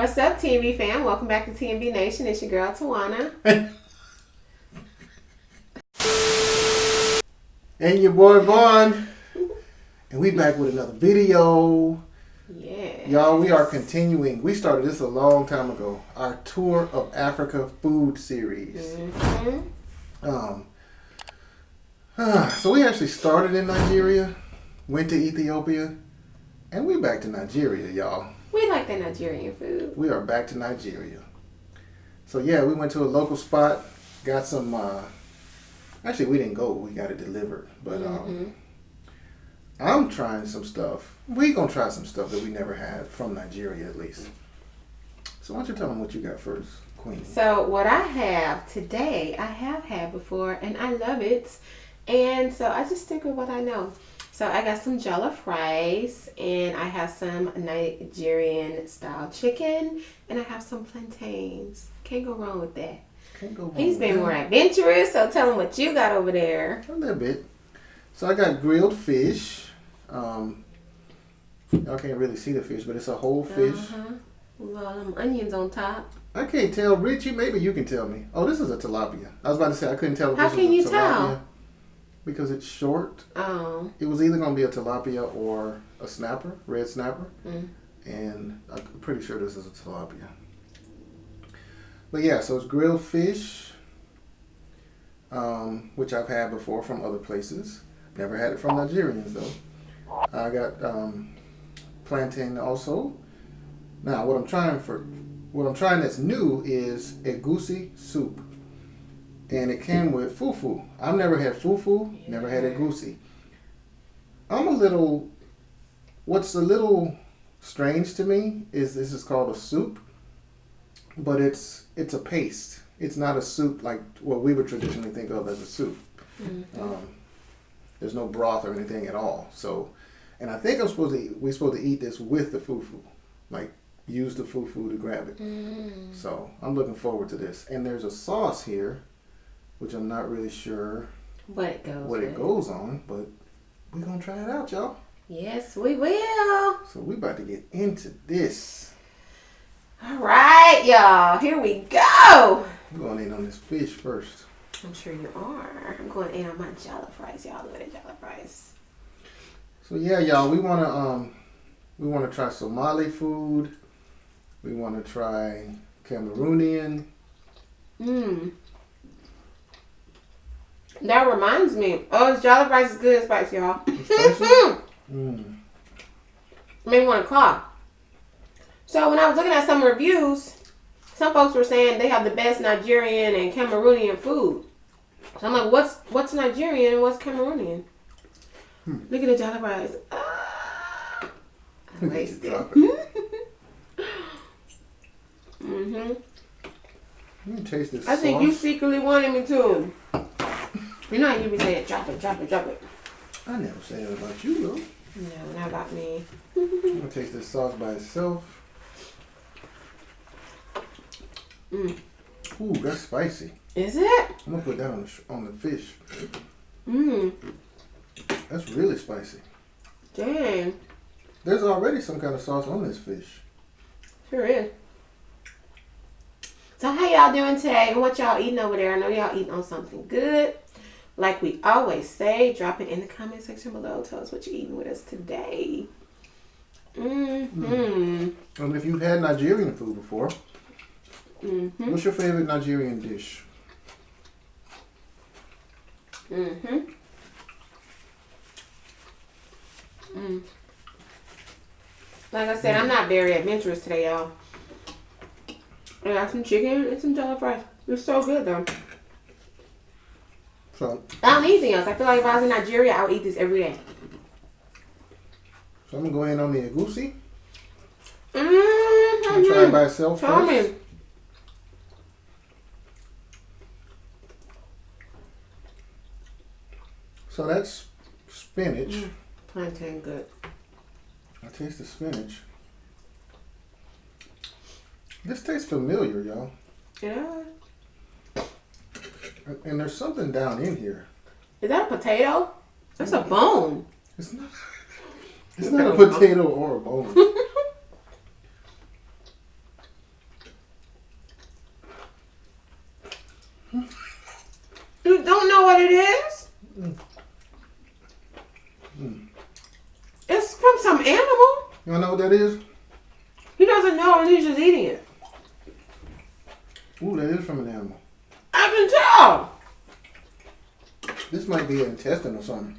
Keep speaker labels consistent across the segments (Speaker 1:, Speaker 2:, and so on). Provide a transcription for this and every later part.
Speaker 1: What's up, T&V fam? Welcome back to T&V Nation. It's your girl, Tawana.
Speaker 2: And your boy, Vaughn. And we back with another video.
Speaker 1: Yeah.
Speaker 2: Y'all, we are continuing. We started this a long time ago. Our Tour of Africa food series. So we actually started in Nigeria, went to Ethiopia, and we back to Nigeria, y'all.
Speaker 1: We like that Nigerian food.
Speaker 2: We are back to Nigeria. So yeah, we went to a local spot, got some, actually we didn't go, we got it delivered. But I'm trying some stuff. We gonna try some stuff that we never had from Nigeria at least. So why don't you tell them what you got first, Queen?
Speaker 1: So what I have today, I have had before, and I love it. And so I just stick with what I know. So I got some jollof rice, and I have some Nigerian style chicken, and I have some plantains. Can't go wrong with that.
Speaker 2: Can't go wrong.
Speaker 1: He's been more adventurous, so tell him what you got over there.
Speaker 2: A little bit. So I got grilled fish. Y'all can't really see the fish, but it's a whole fish.
Speaker 1: With all them onions on top.
Speaker 2: I can't tell. Richie, maybe you can tell me. Oh, this is a tilapia. I was about to say I couldn't tell if
Speaker 1: How
Speaker 2: this
Speaker 1: can
Speaker 2: was
Speaker 1: you
Speaker 2: a tilapia.
Speaker 1: tell?
Speaker 2: Because it's short.
Speaker 1: Oh.
Speaker 2: It was either going to be a tilapia or a snapper, red snapper. And I'm pretty sure this is a tilapia. But yeah, so it's grilled fish, which I've had before from other places. Never had it from Nigerians though. I got plantain also. Now what I'm trying that's new is egusi soup. And it came with fufu. I've never had fufu, never had egusi. What's a little strange to me is this is called a soup, but it's a paste. It's not a soup like what we would traditionally think of as a soup. There's no broth or anything at all. So, and I think we're supposed to eat this with the fufu, like use the fufu to grab it. So I'm looking forward to this. And there's a sauce here, which I'm not really sure
Speaker 1: what it
Speaker 2: goes on, but we're gonna try it out, y'all.
Speaker 1: Yes, we will.
Speaker 2: So we about to get into this.
Speaker 1: All right, y'all. Here we go.
Speaker 2: We're going in on this fish first.
Speaker 1: I'm sure you are. I'm going in on my jollof rice, y'all. Look at that jollof rice.
Speaker 2: So yeah, y'all, we wanna try Somali food. We wanna try Cameroonian.
Speaker 1: That reminds me. Oh, this jollof rice is good and spicy, y'all. Made me want to cough. So when I was looking at some reviews, some folks were saying they have the best Nigerian and Cameroonian food. So I'm like, what's Nigerian and what's Cameroonian? Look at the jollof rice. I wasted.
Speaker 2: Let me taste this
Speaker 1: I think
Speaker 2: sauce.
Speaker 1: you secretly wanted me to. You know how you be saying, drop it, drop it, drop it.
Speaker 2: I never say that about you, though.
Speaker 1: No, not about me.
Speaker 2: I'm going to taste this sauce by itself. Ooh, that's spicy.
Speaker 1: Is it?
Speaker 2: I'm going to put that on the fish. That's really spicy.
Speaker 1: Dang.
Speaker 2: There's already some kind of sauce on this fish.
Speaker 1: Sure is. So how y'all doing today and what y'all eating over there? I know y'all eating on something good. Like we always say, drop it in the comment section below. Tell us what you're eating with us today.
Speaker 2: And if you've had Nigerian food before, what's your favorite Nigerian dish?
Speaker 1: Like I said, I'm not very adventurous today, y'all. I got some chicken and some jollof rice. It's so good, though.
Speaker 2: So
Speaker 1: I don't need anything else. I feel like if I was in Nigeria, I would eat this every day.
Speaker 2: So I'm going to go in on the egusi.
Speaker 1: I'm
Speaker 2: Try it by itself
Speaker 1: Tell
Speaker 2: first.
Speaker 1: me.
Speaker 2: So that's spinach.
Speaker 1: Plantain good.
Speaker 2: I taste the spinach. This tastes familiar, y'all.
Speaker 1: Yeah.
Speaker 2: And there's something down in here.
Speaker 1: Is that a potato? That's a bone.
Speaker 2: It's not. It's not a potato or a bone.
Speaker 1: You don't know what it is? It's from some animal.
Speaker 2: You wanna know what that is?
Speaker 1: He doesn't know and he's just eating it.
Speaker 2: Ooh, that is from an animal.
Speaker 1: I can tell.
Speaker 2: This might be an intestine or something.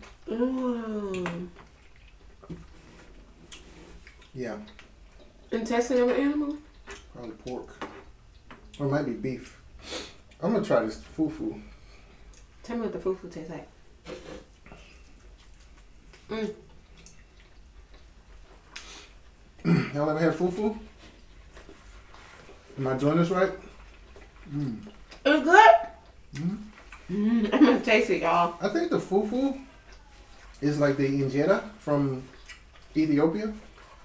Speaker 2: Yeah.
Speaker 1: Intestine of an animal?
Speaker 2: Probably pork. Or it might be beef. I'm gonna try this fufu.
Speaker 1: Tell me what the fufu tastes like.
Speaker 2: Y'all ever had fufu? Am I doing this right?
Speaker 1: It's good? I'm gonna taste it, y'all.
Speaker 2: I think the fufu is like the injera from Ethiopia.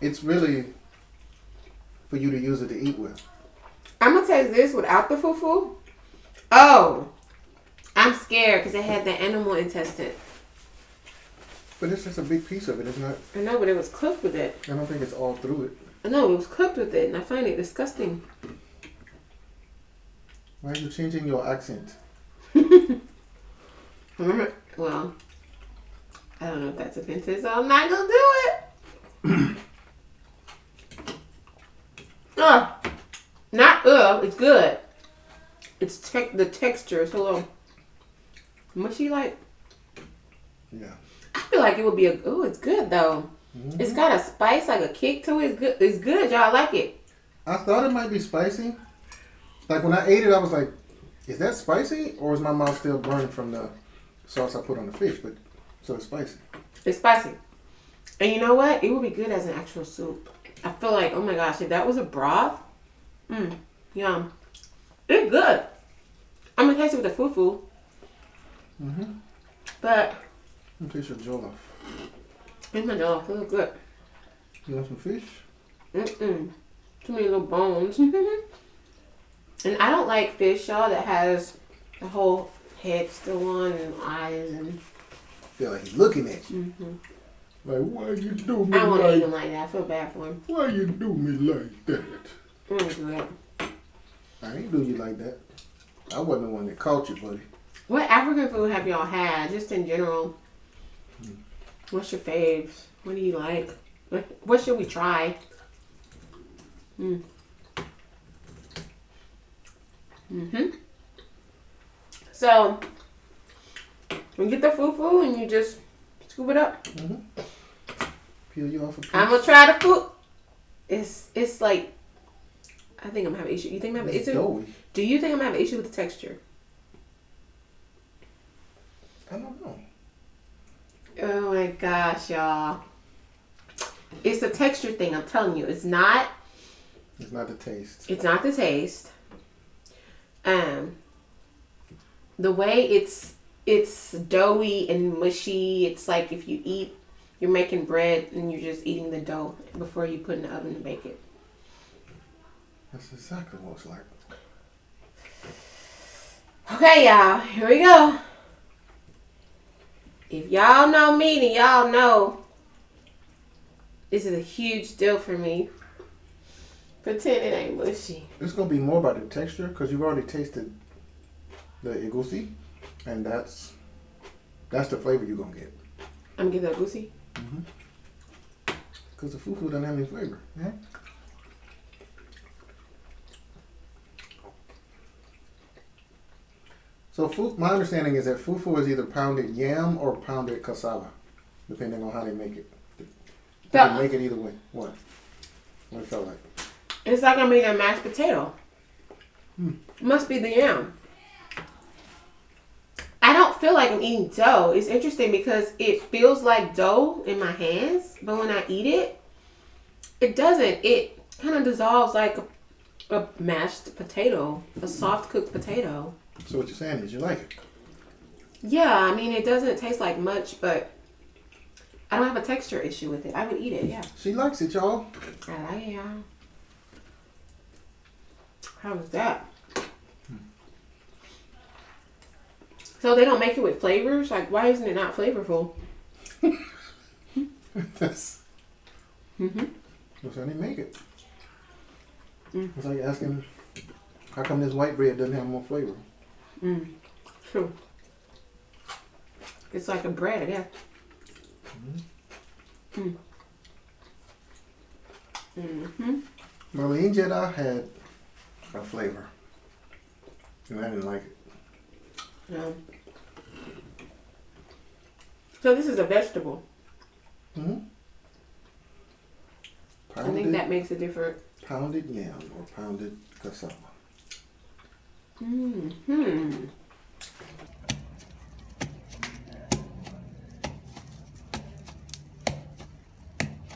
Speaker 2: It's really for you to use it to eat with.
Speaker 1: I'm gonna taste this without the fufu. Oh, I'm scared because it had the animal intestine.
Speaker 2: But it's just a big piece of it, isn't it?
Speaker 1: I know, but it was cooked with it.
Speaker 2: I don't think it's all through it.
Speaker 1: I know, it was cooked with it, and I find it disgusting.
Speaker 2: Why are you changing your accent?
Speaker 1: Well, I don't know if that's offensive, so I'm not gonna do it. It's good. It's the texture is a little mushy like.
Speaker 2: Yeah.
Speaker 1: I feel like it would be it's good though. It's got a spice, like a kick to it. It's good. It's good, y'all. I like it.
Speaker 2: I thought it might be spicy. Like when I ate it, I was like, is that spicy? Or is my mouth still burning from the sauce I put on the fish? But so it's spicy.
Speaker 1: It's spicy. And you know what? It would be good as an actual soup. I feel like, oh my gosh, if that was a broth, yum. It's good. I'm gonna taste it with the fufu. But
Speaker 2: Let me taste your jollof.
Speaker 1: it's my dog. It looks good.
Speaker 2: You want some fish?
Speaker 1: Too many little bones. And I don't like fish, y'all, that has the whole head still on and eyes and.
Speaker 2: Feel like he's looking at you. Like, why you do me
Speaker 1: I don't want to
Speaker 2: like
Speaker 1: eat him like that. I feel bad for him.
Speaker 2: Why you do me like that?
Speaker 1: Good.
Speaker 2: I ain't do you like that. I wasn't the one that caught you, buddy.
Speaker 1: What African food have y'all had, just in general? What's your faves? What do you like? What should we try? So, we get the fufu and you just scoop it up.
Speaker 2: Peel you off a piece.
Speaker 1: I'm gonna try the food. It's like, I think I'm gonna have an issue. You think I'm gonna have an issue?
Speaker 2: Doughy.
Speaker 1: Do you think I'm gonna have an issue with the texture?
Speaker 2: I don't know.
Speaker 1: Oh my gosh, y'all. It's a texture thing, I'm telling you. It's not
Speaker 2: the taste.
Speaker 1: It's not the taste. The way it's doughy and mushy. It's like if you're making bread and you're just eating the dough before you put it in the oven to bake it.
Speaker 2: That's exactly what it's like.
Speaker 1: Okay, y'all. Here we go. If y'all know me, then y'all know this is a huge deal for me. Pretend it ain't mushy.
Speaker 2: It's gonna be more about the texture because you've already tasted the egusi, and that's the flavor you're gonna get.
Speaker 1: I'm gonna get the egusi.
Speaker 2: Because the fufu doesn't have any flavor. Yeah. So my understanding is that fufu is either pounded yam or pounded cassava, depending on how they make it. They can make it either way. What? What it felt like?
Speaker 1: It's like I'm eating a mashed potato. Must be the yam. I don't feel like I'm eating dough. It's interesting because it feels like dough in my hands, but when I eat it, it doesn't. It kind of dissolves like a mashed potato, a soft cooked potato.
Speaker 2: So what you're saying is you like it?
Speaker 1: Yeah, I mean, it doesn't taste like much, but I don't have a texture issue with it. I would eat it, yeah.
Speaker 2: She likes it, y'all.
Speaker 1: I like it, y'all. How was that? So they don't make it with flavors? Like, why isn't it not flavorful?
Speaker 2: That's how they make it. It's like asking, how come this white bread doesn't have more flavor?
Speaker 1: True. It's like a bread, I guess.
Speaker 2: Marlene Jedi had a flavor, and I didn't like it.
Speaker 1: No. So this is a vegetable. I think that makes a difference.
Speaker 2: Pounded yam or pounded cassava.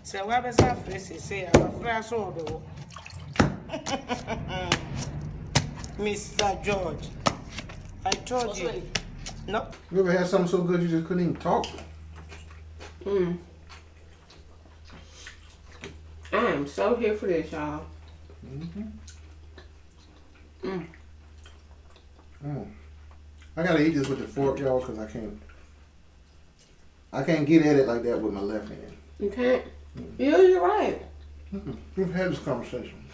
Speaker 3: So what was that face? Say, I'm a fresh order. Mr. George, I told you. No.
Speaker 2: You ever had something so good you just couldn't even talk?
Speaker 1: I am so here for this, y'all.
Speaker 2: I gotta eat this with the fork, y'all, because I can't get at it like that with my left hand.
Speaker 1: You can't? Yeah, you're right.
Speaker 2: We've had this conversation.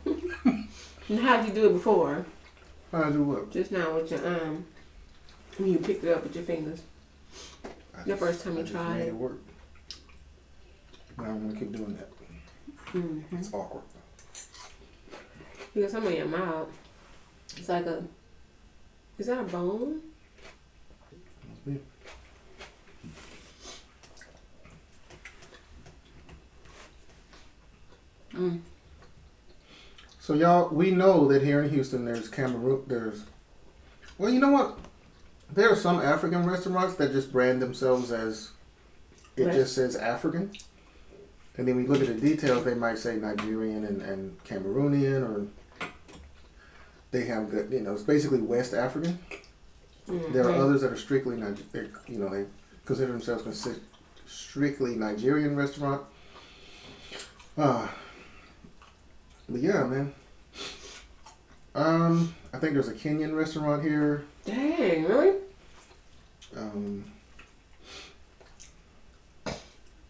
Speaker 1: And how'd you do it before?
Speaker 2: How'd I do what?
Speaker 1: Just now with your when you picked it up with your fingers. The first time you tried
Speaker 2: made
Speaker 1: it.
Speaker 2: Work. Now I'm gonna keep doing that. It's awkward.
Speaker 1: You got some in your mouth. It's like a. Is that a bone?
Speaker 2: Must be. So y'all, we know that here in Houston there's Cameroon, well, you know what? There are some African restaurants that just brand themselves as, it just says African. And then we look at the details, they might say Nigerian and Cameroonian, or they have, it's basically West African. There are others that are strictly, they consider themselves strictly Nigerian restaurant. But yeah, man. I think there's a Kenyan restaurant here.
Speaker 1: Dang, really?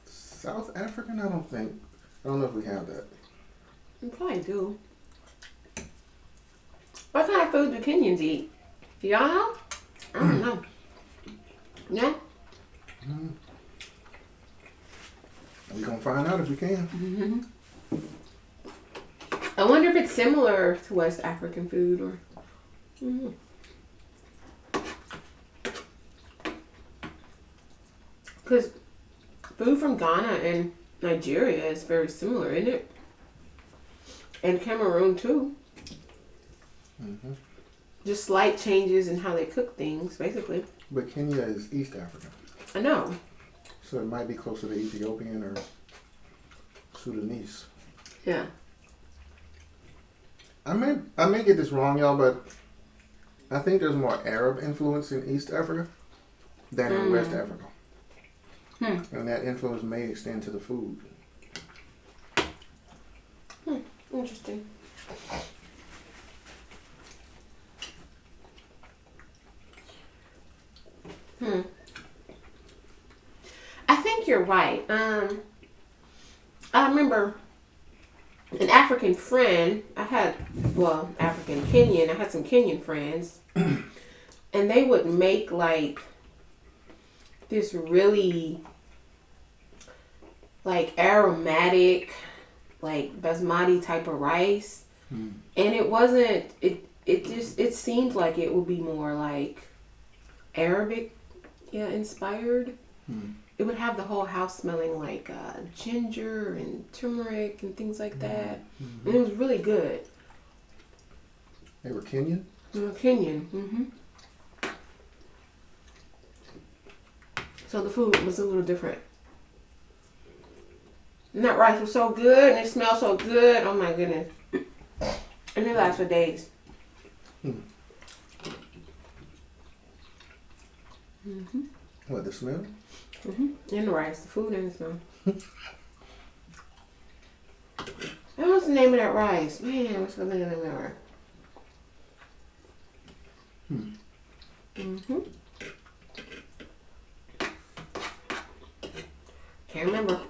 Speaker 2: South African? I don't know if we have that.
Speaker 1: You probably do. What kind of food do Kenyans eat? Do y'all know? I don't know. Yeah?
Speaker 2: We're gonna find out if we can.
Speaker 1: I wonder if it's similar to West African food or. Because food from Ghana and Nigeria is very similar, isn't it? And Cameroon too. Just slight changes in how they cook things, basically.
Speaker 2: But Kenya is East Africa.
Speaker 1: I know.
Speaker 2: So it might be closer to Ethiopian or Sudanese.
Speaker 1: Yeah.
Speaker 2: I may get this wrong, y'all, but I think there's more Arab influence in East Africa than in West Africa. And that influence may extend to the food.
Speaker 1: Interesting. I think you're right. I remember an African friend. African Kenyan. I had some Kenyan friends, and they would make like this really like aromatic, like basmati type of rice, and it wasn't. It seemed like it would be more like Arabic, inspired. It would have the whole house smelling like ginger and turmeric and things like that. And it was really good.
Speaker 2: They were Kenyan?
Speaker 1: They were Kenyan. So the food was a little different. And that rice was so good and it smelled so good. Oh my goodness. And it lasts for days.
Speaker 2: What, the smell?
Speaker 1: And the rice, the food and the smell. What was the name of that rice? Man, what's the name of that rice? Can't remember.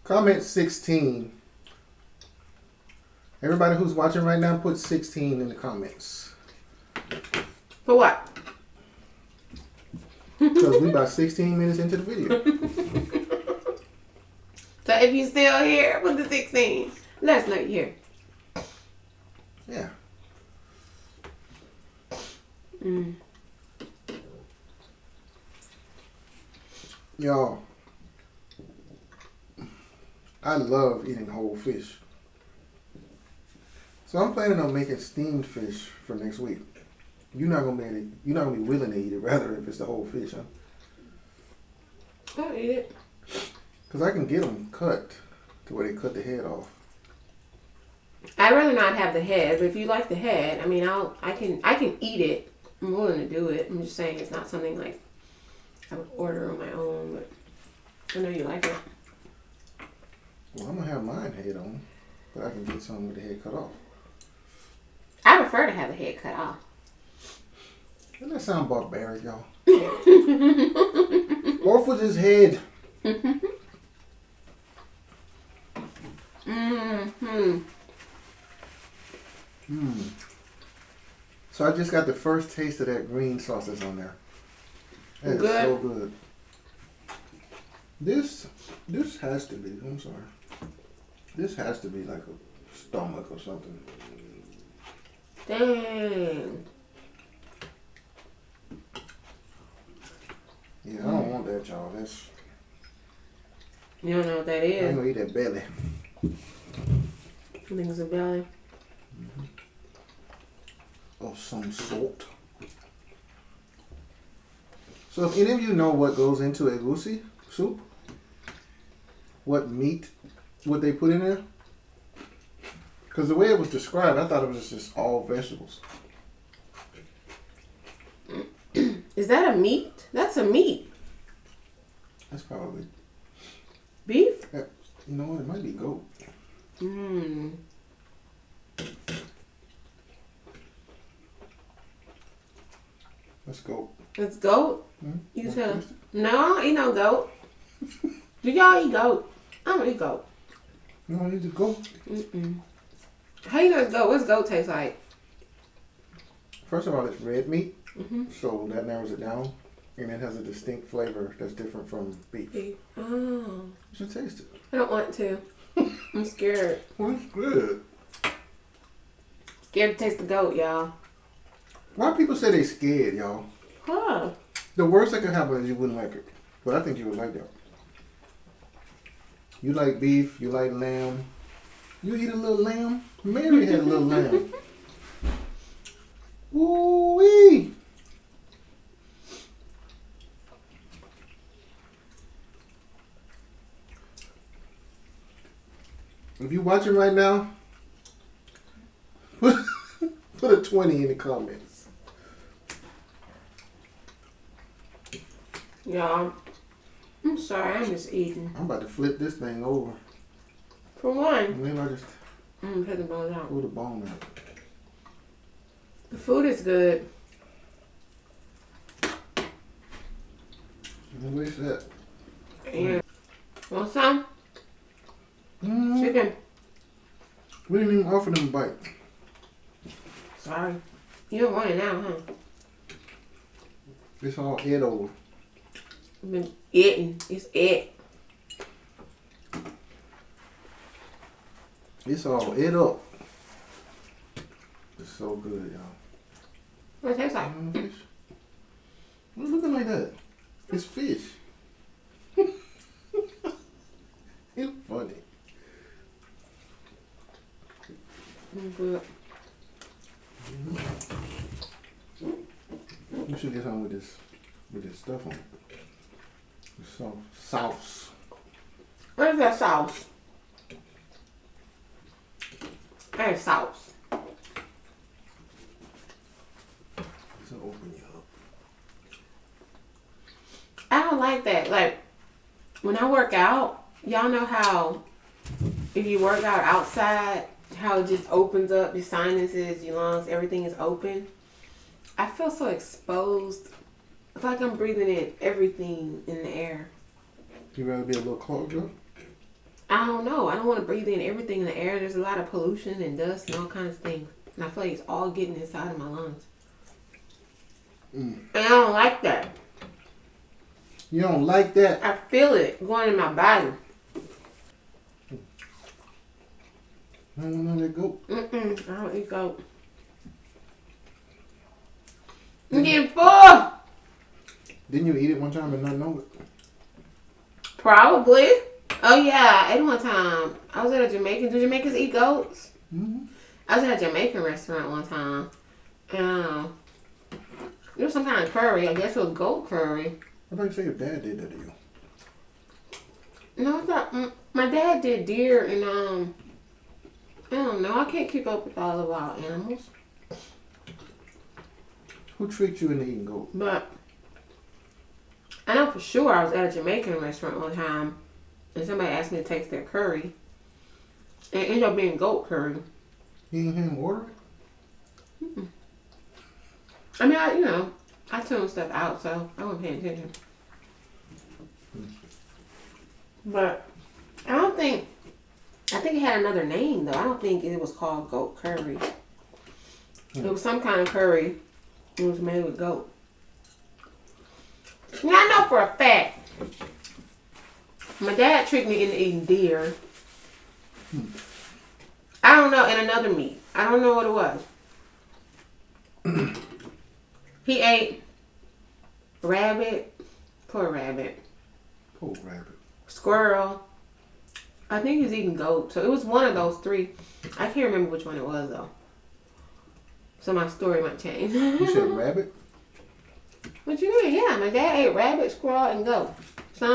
Speaker 2: Comment 16 Everybody who's watching right now, put 16 in the comments.
Speaker 1: For what?
Speaker 2: Because we about 16 minutes into the video.
Speaker 1: So if you still here, put the 16. Let us know you're here.
Speaker 2: Yeah. Y'all, I love eating whole fish. So I'm planning on making steamed fish for next week. You're not gonna be willing to eat it, rather if it's the whole fish, huh?
Speaker 1: I'll eat it.
Speaker 2: Cause I can get them cut to where they cut the head off.
Speaker 1: I'd rather not have the head, but if you like the head, I mean, I can eat it. I'm willing to do it. I'm just saying it's not something like I would order on my own, but I know you like it.
Speaker 2: Well, I'm gonna have mine head on, but I can get some with the head cut off.
Speaker 1: I prefer to have the head cut off.
Speaker 2: Doesn't that sound barbaric, y'all? Off with his head. So I just got the first taste of that green sauce that's on there. That is so good. This has to be, I'm sorry. This has to be like a stomach or something.
Speaker 1: Dang.
Speaker 2: Yeah, I don't want that, y'all. That's,
Speaker 1: You don't know what that
Speaker 2: I ain't
Speaker 1: is.
Speaker 2: gonna eat that belly.
Speaker 1: You think it's a belly?
Speaker 2: Of some sort. So if any of you know what goes into a goosey soup, what they put in there, because the way it was described, I thought it was just all vegetables.
Speaker 1: Is that a meat? That's a meat.
Speaker 2: That's probably,
Speaker 1: Beef?
Speaker 2: you know what, it might be goat. Let's go.
Speaker 1: It's goat? You
Speaker 2: Want
Speaker 1: tell.
Speaker 2: to taste it?
Speaker 1: No, I don't eat no goat. Do y'all eat goat? I don't eat goat.
Speaker 2: You don't need to go.
Speaker 1: How you guys goat? What's goat taste like?
Speaker 2: First of all, it's red meat, so that narrows it down, and it has a distinct flavor that's different from beef.
Speaker 1: Beef. Oh.
Speaker 2: You should taste it.
Speaker 1: I don't want to. I'm scared.
Speaker 2: Well, it's good.
Speaker 1: Scared to taste the goat, y'all.
Speaker 2: Why people say they scared, y'all?
Speaker 1: Huh.
Speaker 2: The worst that could happen is you wouldn't like it. But I think you would like that. You like beef, you like lamb. You eat a little lamb? Mary had a little lamb. Ooh-wee! If you're watching right now, put a 20 in the comments.
Speaker 1: Y'all, I'm sorry, I'm just eating.
Speaker 2: I'm about to flip this thing over.
Speaker 1: For one,
Speaker 2: Maybe I just
Speaker 1: I'm gonna put the bone out.
Speaker 2: pull the bone out.
Speaker 1: The food is good.
Speaker 2: Where's that?
Speaker 1: And want some? Chicken.
Speaker 2: We didn't even offer them a bite.
Speaker 1: Sorry. You don't want it now, huh?
Speaker 2: It's all head over.
Speaker 1: I've been eating. It's it.
Speaker 2: It's all it up. It's so good, y'all.
Speaker 1: What it tastes like?
Speaker 2: Fish. What's looking like that? It's fish. It's funny.
Speaker 1: Good.
Speaker 2: You should get some with this stuff on it. With sauce.
Speaker 1: What is that sauce? That is sauce.
Speaker 2: This will open you up.
Speaker 1: I don't like that. Like, when I work out, y'all know how if you work out outside, how it just opens up your sinuses, your lungs, everything is open. I feel so exposed. I feel like I'm breathing in everything in the air.
Speaker 2: You rather be a little clogged up?
Speaker 1: I don't know. I don't want to breathe in everything in the air. There's a lot of pollution and dust and all kinds of things. And I feel like it's all getting inside of my lungs. And I don't like that.
Speaker 2: You don't like that?
Speaker 1: I feel it going in my body.
Speaker 2: I don't want to let go.
Speaker 1: I don't eat goat. I'm getting full.
Speaker 2: Didn't you eat it one time and not know it?
Speaker 1: Probably. Oh yeah, I ate it one time. I was at a Jamaican. Do Jamaicans eat goats?
Speaker 2: Mm-hmm.
Speaker 1: I was at a Jamaican restaurant one time. It was some kind of curry. I guess it was goat curry.
Speaker 2: I thought you said your dad did that to you.
Speaker 1: No, I thought my dad did deer and I don't know. I can't keep up with all of our animals.
Speaker 2: Who tricked you into eating goat?
Speaker 1: But I know for sure I was at a Jamaican restaurant one time and somebody asked me to taste their curry. And it ended up being goat curry.
Speaker 2: You ain't him order it?
Speaker 1: Mm-mm. I mean, I tune stuff out, so I wasn't paying attention. But I think it had another name though. I don't think it was called goat curry. It was some kind of curry. It was made with goat. Now I know for a fact, my dad tricked me into eating deer. I don't know, and another meat. I don't know what it was. He ate rabbit, poor rabbit, squirrel. I think he was eating goat. So it was one of those three. I can't remember which one it was though. So my story might change.
Speaker 2: You said rabbit?
Speaker 1: What you mean? Yeah, my dad ate rabbit, squirrel, and goat. So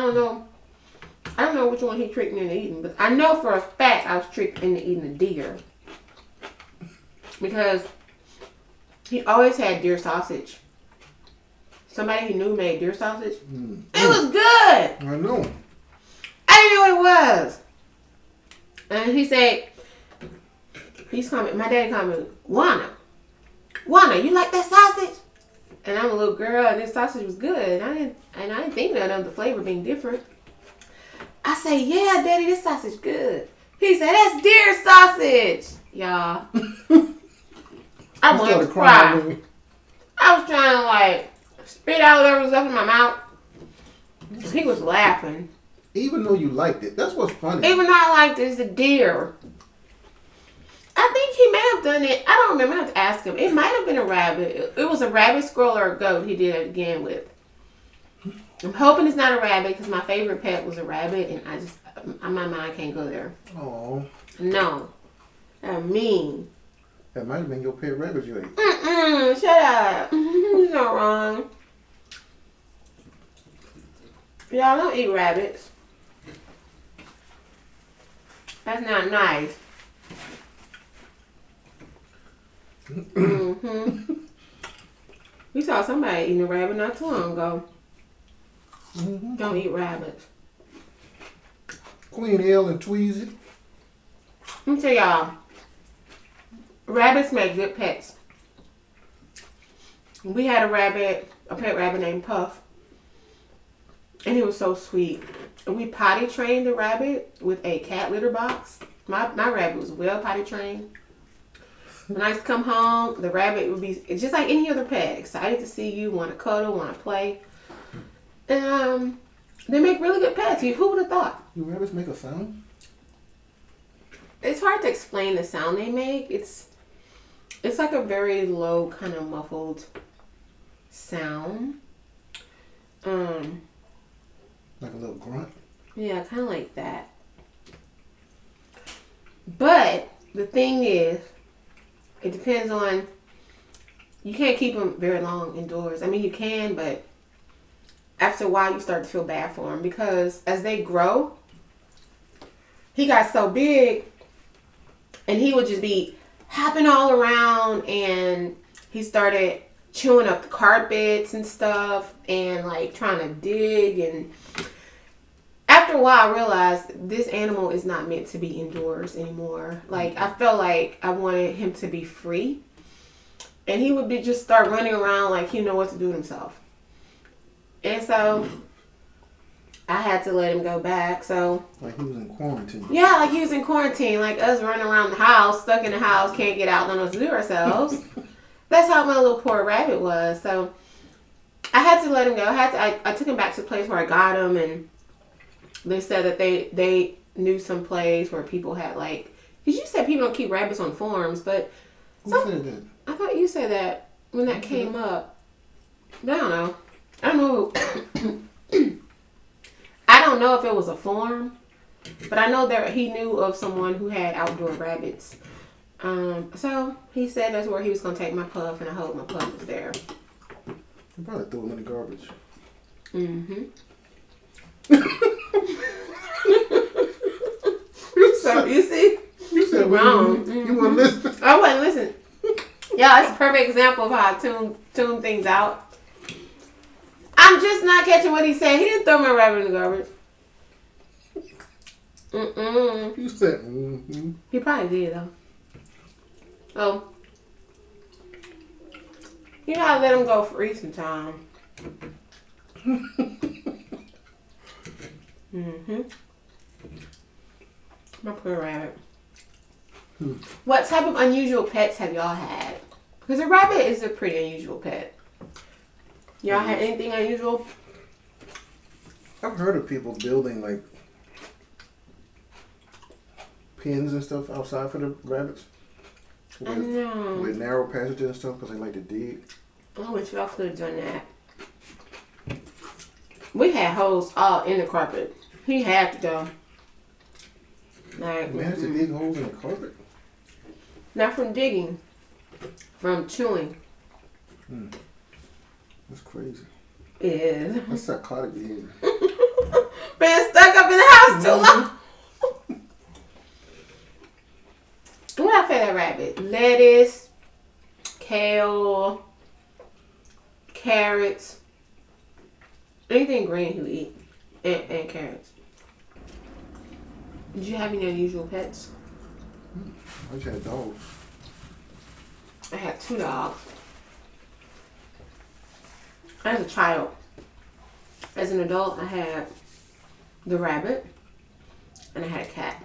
Speaker 1: I don't know which one he tricked me into eating, but I know for a fact I was tricked into eating a deer. Because he always had deer sausage. Somebody he knew made deer sausage. It was good.
Speaker 2: I know.
Speaker 1: I didn't know what it was. And he said, my dad called me, Wana, you like that sausage? And I'm a little girl, and this sausage was good. I didn't think none of the flavor being different. I say, yeah, Daddy, this sausage good. He said, that's deer sausage, y'all. I wanted to cry. I was trying to spit out whatever was up in my mouth. He was laughing.
Speaker 2: Even though you liked it, that's what's funny.
Speaker 1: Even though I liked it, it's a deer. I think he may have done it. I don't remember. I have to ask him. It might have been a rabbit. It was a rabbit, squirrel, or a goat he did it again with. I'm hoping it's not a rabbit because my favorite pet was a rabbit, and my mind can't go there.
Speaker 2: Oh.
Speaker 1: No. They're mean.
Speaker 2: That might have been your pet rabbit you ate.
Speaker 1: Shut up. You're not wrong. Y'all don't eat rabbits. That's not nice. We saw somebody eating a rabbit not too long ago. Don't eat rabbits.
Speaker 2: Queen L and Tweezy.
Speaker 1: Let me tell y'all, rabbits make good pets. We had a pet rabbit named Puff, and he was so sweet. And we potty trained the rabbit with a cat litter box. My rabbit was well potty trained. When I used to come home, the rabbit would be just like any other pet, excited to see you, want to cuddle, want to play. And they make really good pets. Who would have thought?
Speaker 2: Do rabbits make a sound?
Speaker 1: It's hard to explain the sound they make. It's like a very low, kind of muffled sound.
Speaker 2: Like a little grunt?
Speaker 1: Yeah, kind of like that. But the thing is, it depends on, you can't keep them very long indoors. I mean, you can, but after a while you start to feel bad for them because as they grow, he got so big and he would just be hopping all around, and he started chewing up the carpets and stuff and trying to dig. And after a while I realized this animal is not meant to be indoors anymore. I felt like I wanted him to be free, and he would just start running around like he know what to do with himself. And so I had to let him go back. So
Speaker 2: Like he was in quarantine.
Speaker 1: yeah, like he was in quarantine, like us running around the house, stuck in the house, can't get out, don't know what to do ourselves. That's how my little poor rabbit was. So I had to let him go. I took him back to the place where I got him, and they said that they knew some place where people had like, because you said people don't keep rabbits on farms, but
Speaker 2: Who said that?
Speaker 1: I thought you said that when that came up. But I don't know. I don't know. I don't know if it was a farm, but I know that he knew of someone who had outdoor rabbits. So he said that's where he was gonna take my puff, and I hope my puff was there.
Speaker 2: You probably threw him in the garbage.
Speaker 1: Mm-hmm.
Speaker 2: You
Speaker 1: So you see,
Speaker 2: You said
Speaker 1: wrong.
Speaker 2: You want to listen?
Speaker 1: I wasn't listening. Yeah, it's a perfect example of how I tune things out. I'm just not catching what he's saying. He didn't throw my rabbit in the garbage. Mm-mm.
Speaker 2: You said, mm-hmm.
Speaker 1: He probably did, though. Oh. You gotta let him go free sometime. Mm-hmm. My poor rabbit. What type of unusual pets have y'all had? Because a rabbit is a pretty unusual pet. Y'all had anything unusual?
Speaker 2: I've heard of people building like pens and stuff outside for the rabbits.
Speaker 1: I know.
Speaker 2: With narrow passages and stuff because they like to dig.
Speaker 1: I wish y'all could have done that. We had holes all in the carpet. He had to go. Like,
Speaker 2: Man, has to dig holes in the carpet?
Speaker 1: not from digging, from chewing.
Speaker 2: That's crazy.
Speaker 1: It is.
Speaker 2: That's psychotic behavior.
Speaker 1: Been stuck up in the house too long. What I fed that rabbit? Lettuce, kale, carrots, anything green he would eat, and carrots. Did you have any unusual pets?
Speaker 2: I just had dogs.
Speaker 1: I had 2 dogs. As a child. As an adult, I had the rabbit, and I had a cat.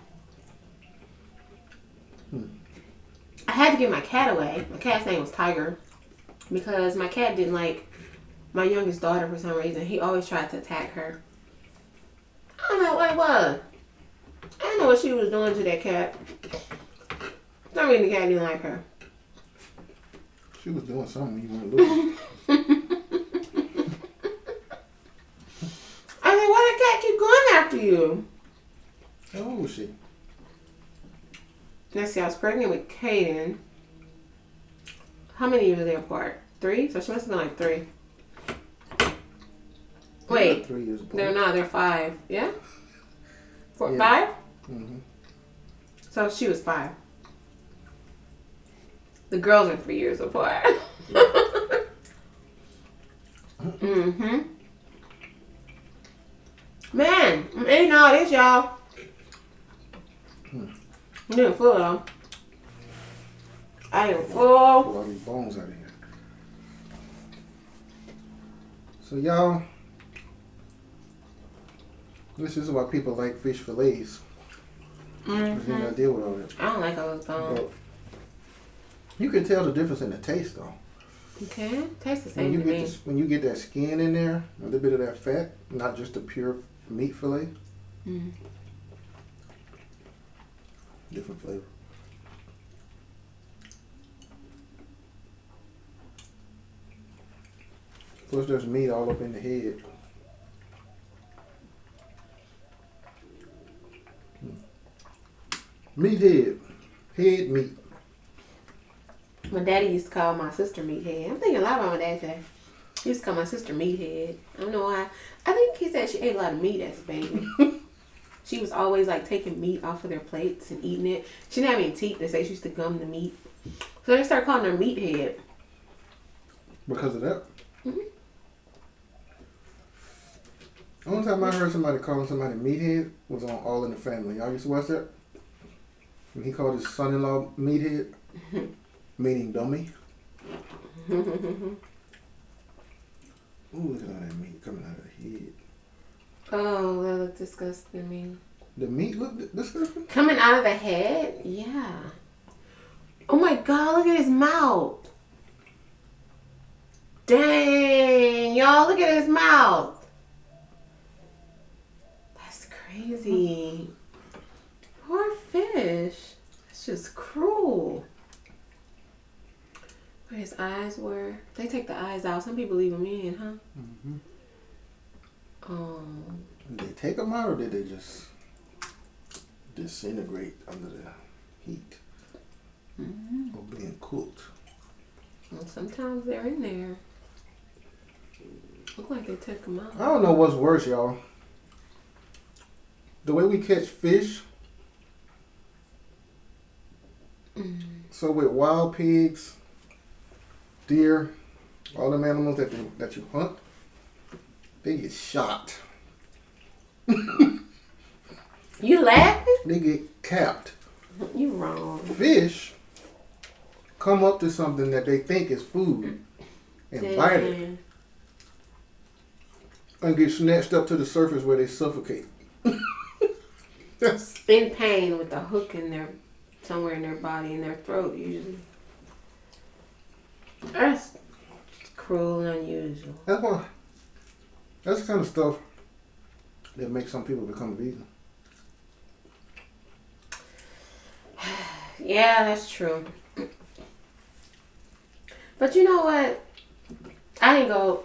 Speaker 1: I had to give my cat away. My cat's name was Tiger because my cat didn't like my youngest daughter for some reason. He always tried to attack her. I don't know what it was. I don't know what she was doing to that cat. For some reason the cat didn't like her.
Speaker 2: She was doing something you weren't looking.
Speaker 1: I said, why the cat keep going after you?
Speaker 2: How old was she?
Speaker 1: Let's see, I was pregnant with Kaden. How many years are they apart? 3? So she must have been like 3. Wait.
Speaker 2: 3 years apart.
Speaker 1: They're not, they're 5. Yeah? 4,
Speaker 2: Yeah.
Speaker 1: 5?
Speaker 2: Mm-hmm.
Speaker 1: So she was 5. The girls are 3 years apart. Mm-hmm. Man, I'm eating all this, y'all. I'm getting full, though. I am full.
Speaker 2: Pull all these bones out of here. So y'all, this is why people like fish fillets. Because you gotta deal with all that.
Speaker 1: I don't like all those bones.
Speaker 2: But you can tell the difference in the taste though.
Speaker 1: You can? Tastes the
Speaker 2: When
Speaker 1: same
Speaker 2: you
Speaker 1: to
Speaker 2: get
Speaker 1: me.
Speaker 2: this, when you get that skin in there, a little bit of that fat, not just the pure meat fillet. Different flavor. Plus, there's meat all up in the head. Meat head. Head meat.
Speaker 1: My daddy used to call my sister meathead. I'm thinking a lot about my dad today. He used to call my sister meathead. I don't know why. I think he said she ate a lot of meat as a baby. She was always like taking meat off of their plates and eating it. She didn't have any teeth. They say she used to gum the meat. So they started calling her meathead.
Speaker 2: Because of that? The only time I heard somebody calling somebody meathead was on All in the Family. Y'all used to watch that? When he called his son-in-law meathead, meaning dummy. Ooh, look at all that meat coming out of the head.
Speaker 1: Oh, that looks disgusting to me.
Speaker 2: The meat look disgusting?
Speaker 1: Coming out of the head? Yeah. Oh my God, look at his mouth. Dang, y'all, look at his mouth. That's crazy. Poor fish. That's just cruel. Where his eyes were. They take the eyes out. Some people leave them in, huh?
Speaker 2: Mm-hmm.
Speaker 1: Oh.
Speaker 2: Did they take them out or did they just disintegrate under the heat?
Speaker 1: Mm-hmm.
Speaker 2: Or being cooked?
Speaker 1: Well, sometimes they're in there. Look like they took them out.
Speaker 2: I don't know what's worse, y'all. The way we catch fish.
Speaker 1: Mm.
Speaker 2: So with wild pigs, deer, all them animals that you hunt, they get shot.
Speaker 1: You laughing?
Speaker 2: They get capped.
Speaker 1: You wrong.
Speaker 2: Fish come up to something that they think is food and bite it and get snatched up to the surface where they suffocate. That's
Speaker 1: In pain with a hook in their somewhere in their body, in their throat usually. That's cruel and unusual.
Speaker 2: why. That's the kind of stuff that makes some people become vegan.
Speaker 1: Yeah, that's true. But you know what?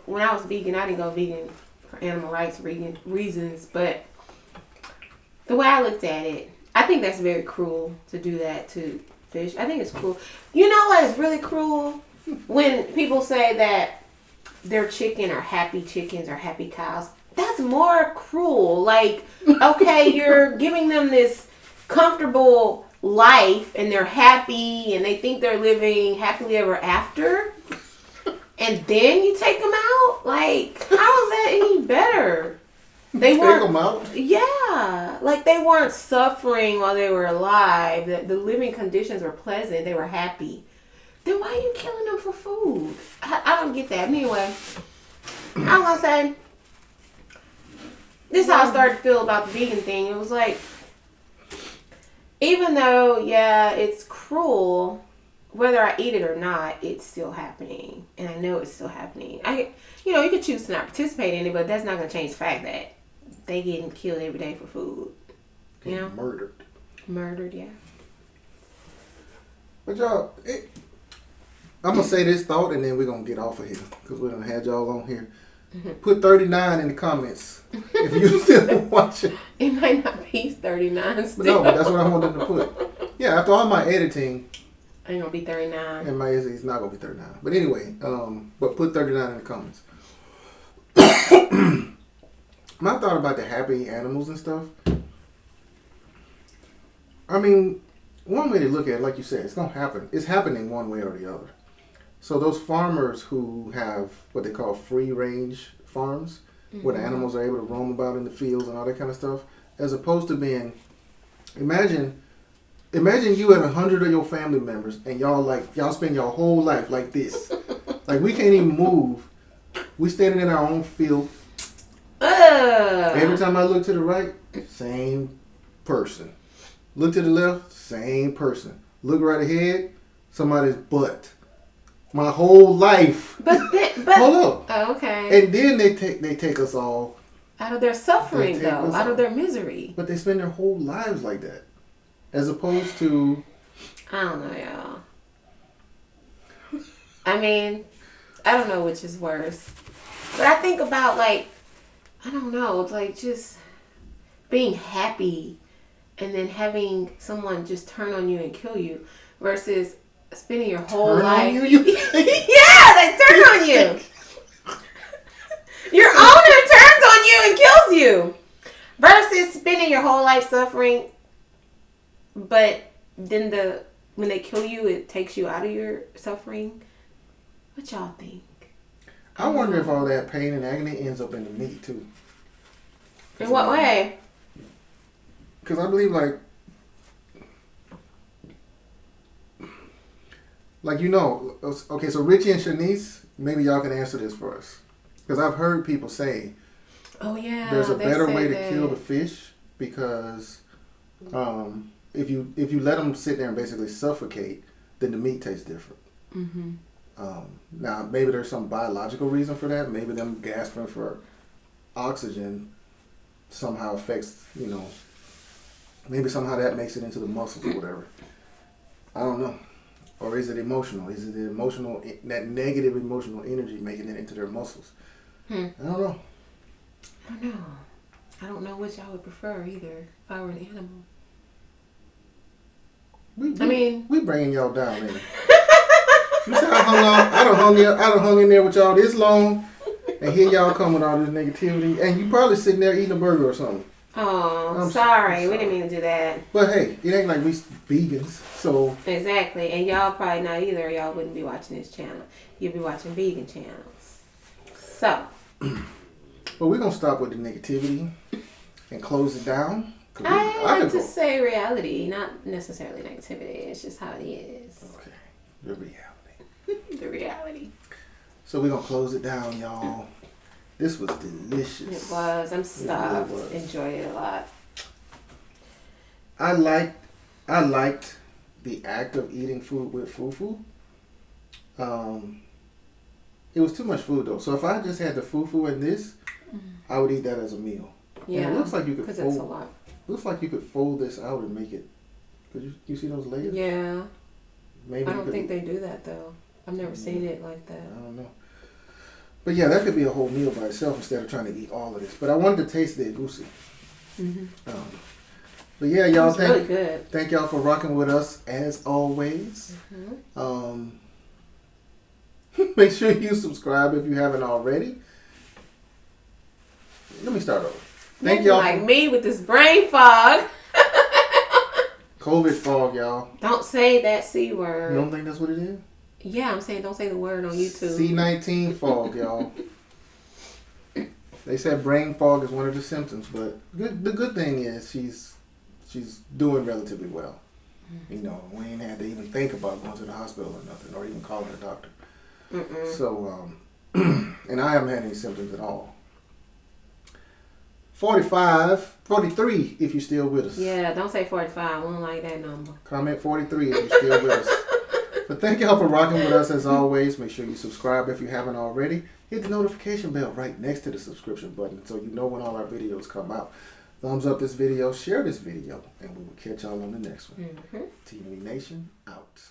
Speaker 1: When I was vegan, I didn't go vegan for animal rights reasons, but the way I looked at it, I think that's very cruel to do that to fish. I think it's cruel. You know what is really cruel? When people say that their chicken are happy chickens or happy cows. That's more cruel. Like, okay, you're giving them this comfortable life and they're happy and they think they're living happily ever after. And then you take them out? Like, how is that any better? They
Speaker 2: Take them out?
Speaker 1: Yeah. Like, they weren't suffering while they were alive. The living conditions were pleasant. They were happy. Then why are you killing them for food? I don't get that. Anyway, I'm going to say, this is how I started to feel about the vegan thing. It was like, even though, yeah, it's cruel, whether I eat it or not, it's still happening. And I know it's still happening. You could choose to not participate in it, but that's not going to change the fact that they getting killed every day for food. You know?
Speaker 2: Murdered.
Speaker 1: Murdered, yeah.
Speaker 2: But y'all, I'm going to say this thought and then we're going to get off of here because we done had y'all on here.
Speaker 1: Mm-hmm.
Speaker 2: Put 39 in the comments if you still watching.
Speaker 1: It might not be 39 still.
Speaker 2: But no, but that's what I wanted to put. Yeah, after all my editing,
Speaker 1: Ain't gonna be 39.
Speaker 2: it's not going to be 39. But anyway, but put 39 in the comments. My thought about the happy animals and stuff. I mean, one way to look at it, like you said, it's going to happen. It's happening one way or the other. So those farmers who have what they call free range farms, where the animals are able to roam about in the fields and all that kind of stuff, as opposed to being, imagine you and 100 of your family members and y'all spend your whole life like this. Like we can't even move. We standing in our own filth. Every time I look to the right, same person. Look to the left, same person. Look right ahead, somebody's butt. My whole life.
Speaker 1: But
Speaker 2: hold up.
Speaker 1: Oh, okay.
Speaker 2: And then they take us all
Speaker 1: out of their suffering, though, out of their misery.
Speaker 2: But they spend their whole lives like that, as opposed to.
Speaker 1: I don't know, y'all. I mean, I don't know which is worse, but I think about I don't know, it's like just being happy, and then having someone just turn on you and kill you, versus spending your whole life.
Speaker 2: On you?
Speaker 1: Yeah, they turn on you. Your owner turns on you and kills you. Versus spending your whole life suffering, but then when they kill you, it takes you out of your suffering. What y'all think?
Speaker 2: I wonder if all that pain and agony ends up in the meat too.
Speaker 1: In what way?
Speaker 2: Because I believe okay, so Richie and Shanice, maybe y'all can answer this for us. Because I've heard people say
Speaker 1: Oh yeah.
Speaker 2: There's a
Speaker 1: they
Speaker 2: better
Speaker 1: say
Speaker 2: way to
Speaker 1: that.
Speaker 2: kill the fish because if you let them sit there and basically suffocate, then the meat tastes different.
Speaker 1: Mm-hmm.
Speaker 2: Now maybe there's some biological reason for that. Maybe them gasping for oxygen somehow affects, maybe somehow that makes it into the muscles or whatever. I don't know. Or is it emotional? Is it the emotional, that negative emotional energy making it into their muscles? I don't know.
Speaker 1: I don't know. I don't know which I would prefer either if I were an animal.
Speaker 2: We bringing y'all down, ain't it? You see I done hung in there with y'all this long, and here y'all come with all this negativity, and you probably sitting there eating a burger or something.
Speaker 1: Oh,
Speaker 2: I'm
Speaker 1: sorry. We didn't mean to do that.
Speaker 2: But hey, it ain't like we vegans, so.
Speaker 1: Exactly. And y'all probably not either. Y'all wouldn't be watching this channel. You'd be watching vegan channels. So.
Speaker 2: But we're going to stop with the negativity and close it down.
Speaker 1: I like to say reality, not necessarily negativity. It's just how it is.
Speaker 2: Okay. The reality.
Speaker 1: The reality.
Speaker 2: So we're going to close it down, y'all. This was delicious.
Speaker 1: It was. I'm stuffed.
Speaker 2: It really was.
Speaker 1: Enjoyed it a lot.
Speaker 2: I liked the act of eating food with fufu. It was too much food though. So if I just had the fufu and this, I would eat that as a meal.
Speaker 1: Yeah.
Speaker 2: And it looks like you could
Speaker 1: because it's a lot.
Speaker 2: Looks like you could fold this out and make it. Could you see those layers?
Speaker 1: Yeah.
Speaker 2: Maybe
Speaker 1: I don't think they do that though. I've never seen it like that.
Speaker 2: I don't know. But yeah, that could be a whole meal by itself instead of trying to eat all of this. But I wanted to taste the egusi.
Speaker 1: Mm-hmm.
Speaker 2: But yeah, y'all,
Speaker 1: really good.
Speaker 2: Thank y'all for rocking with us as always.
Speaker 1: Mm-hmm.
Speaker 2: Make sure you subscribe if you haven't already. Let me start over. Thank y'all.
Speaker 1: Like me with this brain fog.
Speaker 2: COVID fog, y'all.
Speaker 1: Don't say that C word.
Speaker 2: You don't think that's what it is?
Speaker 1: Yeah, I'm saying don't say the word on YouTube.
Speaker 2: C19 fog, y'all. They said brain fog is one of the symptoms, but the good thing is she's doing relatively well. We ain't had to even think about going to the hospital or nothing, or even calling a doctor.
Speaker 1: Mm-mm.
Speaker 2: So, and I haven't had any symptoms at all. 43 if you're still with us.
Speaker 1: Yeah, don't say 45. We don't like that number.
Speaker 2: Comment 43 if you're still with us. But thank y'all for rocking with us as always. Make sure you subscribe if you haven't already. Hit the notification bell right next to the subscription button so you know when all our videos come out. Thumbs up this video, share this video, and we will catch y'all on the next one.
Speaker 1: Mm-hmm.
Speaker 2: T&V Nation out.